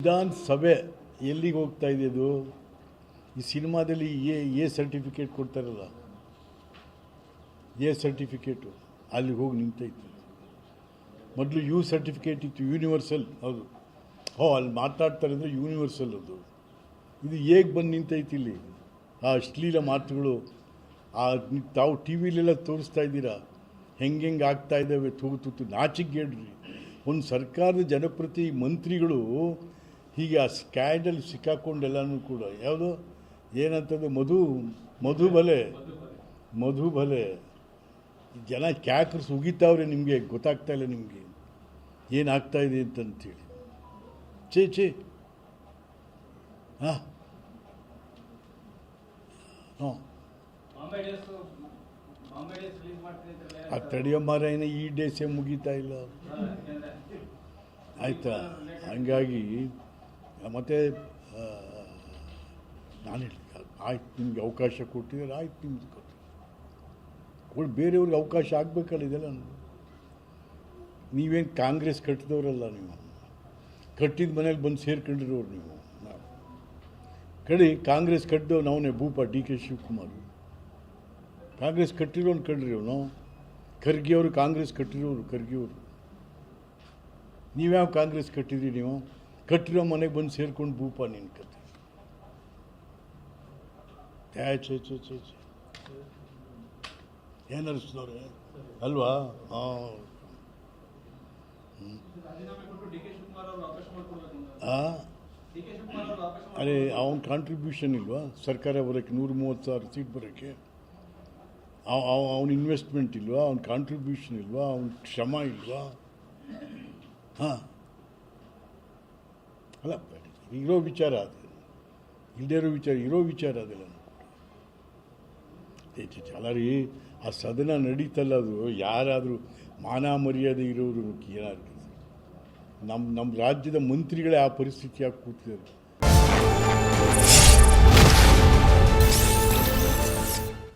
ವಿಧಾನಸಭೆ ಎಲ್ಲಿಗೆ ಹೋಗ್ತಾ ಇದೆ ಅದು? ಈ ಸಿನಿಮಾದಲ್ಲಿ ಎ ಸರ್ಟಿಫಿಕೇಟ್ ಕೊಡ್ತಾರಲ್ಲ, ಎ ಸರ್ಟಿಫಿಕೇಟು ಅಲ್ಲಿಗೆ ಹೋಗಿ ನಿಂತೈತೆ. ಮೊದಲು ಯು ಸರ್ಟಿಫಿಕೇಟ್ ಇತ್ತು, ಯೂನಿವರ್ಸಲ್. ಹೌದು, ಅಲ್ಲಿ ಮಾತಾಡ್ತಾರೆ ಅಂದರೆ ಯೂನಿವರ್ಸಲ್ ಅದು. ಇದು ಹೇಗೆ ಬಂದು ನಿಂತೈತಿ ಇಲ್ಲಿ? ಆ ಅಶ್ಲೀಲ ಮಾತುಗಳು ತಾವು ಟಿ ವಿಲೆಲ್ಲ ತೋರಿಸ್ತಾ ಇದ್ದೀರಾ, ಹೆಂಗೆ ಆಗ್ತಾ ಇದ್ದಾವೆ. ತೂತು ನಾಚಿಕೆಗೇಡ್ರಿ. ಒಂದು ಸರ್ಕಾರದ ಜನಪ್ರತಿ ಮಂತ್ರಿಗಳು ಹೀಗೆ ಆ ಸ್ಕ್ಯಾಂಡಲ್ ಸಿಕ್ಕಾಕೊಂಡೆಲ್ಲನೂ ಕೂಡ ಯಾವುದೋ ಏನಂತಂದರೆ ಮಧುಬಲೆ ಜನ ಕ್ಯಾಕರ್ಸ್ ಉಗಿತಾವ್ರೆ. ನಿಮಗೆ ಗೊತ್ತಾಗ್ತಾ ಇಲ್ಲ ನಿಮಗೆ ಏನಾಗ್ತಾ ಇದೆ ಅಂತಂತೇಳಿ. ಚೇ ಹಾಂ ಆ ತಡಿಯಮ್ಮಾರೇನ ಈ ಡೇಸೇ ಮುಗೀತಾ ಇಲ್ಲ, ಆಯಿತಾ? ಹಂಗಾಗಿ ಮತ್ತು ನಾನು ಹೇಳಿ ಆಯ್ತು, ನಿಮಗೆ ಅವಕಾಶ ಕೊಟ್ಟಿದ್ದಾರೆ, ಆಯ್ತು ನಿಮ್ಗೆ ಕೊಟ್ಟು ಬೇರೆಯವ್ರಿಗೆ ಅವಕಾಶ ಆಗಬೇಕಲ್ಲ. ಇದೆಲ್ಲ ನೀವೇನು ಕಾಂಗ್ರೆಸ್ ಕಟ್ಟಿದವರಲ್ಲ, ನೀವು ಕಟ್ಟಿದ ಮನೇಲಿ ಬಂದು ಸೇರ್ಕೊಂಡಿರೋರು. ನೀವು ಕಾಂಗ್ರೆಸ್ ಕಟ್ಟಿದವ್ ನಾವೇ ಭೂಪ ಡಿ ಕೆ ಶಿವಕುಮಾರ್ ಕಾಂಗ್ರೆಸ್ ಕಟ್ಟಿರೋನು ಕಡ್ರಿ. ಅವನು ಖರ್ಗೆ ಅವರು ಕಾಂಗ್ರೆಸ್ ಕಟ್ಟಿರೋರು. ಖರ್ಗೆಯವರು ನೀವ್ಯಾವ ಕಾಂಗ್ರೆಸ್ ಕಟ್ಟಿದ್ರಿ? ನೀವು ಕಟ್ಟಿರೋ ಮನೆಗೆ ಬಂದು ಸೇರ್ಕೊಂಡು ಭೂಪ ನಿನ್ನ ಕತೆ. ಛೇ ಏನರ್ಸಿದವ್ರೆ ಅಲ್ವಾ? ಅರೆ ಅವನ ಕಾಂಟ್ರಿಬ್ಯೂಷನ್ ಇಲ್ವಾ ಸರ್ಕಾರ ಬರೋಕ್ಕೆ? 130,000 ಸೀಟ್ ಬರೋಕ್ಕೆ ಅವನ ಇನ್ವೆಸ್ಟ್ಮೆಂಟ್ ಇಲ್ವಾ? ಅವನ ಕಾಂಟ್ರಿಬ್ಯೂಷನ್ ಇಲ್ವಾ? ಅವನ ಶ್ರಮ ಇಲ್ವಾ? ಹಾಂ ಅಲ್ಲ, ಇರೋ ವಿಚಾರ ಅದು, ಇಲ್ಲದೇ ಇರೋ ವಿಚಾರ, ಇರೋ ವಿಚಾರ ಅದೆಲ್ಲ ಅಲ್ಲ ರೀ. ಆ ಸದನ ನಡೀತಲ್ಲ, ಅದು ಯಾರಾದರೂ ಮಾನ ಮರ್ಯಾದೆ ಇರೋರು ಏನಾದ್ರು ನಮ್ಮ ರಾಜ್ಯದ ಮಂತ್ರಿಗಳೇ ಆ ಪರಿಸ್ಥಿತಿಯಾಗಿ ಕೂತಿದ್ದಾರೆ.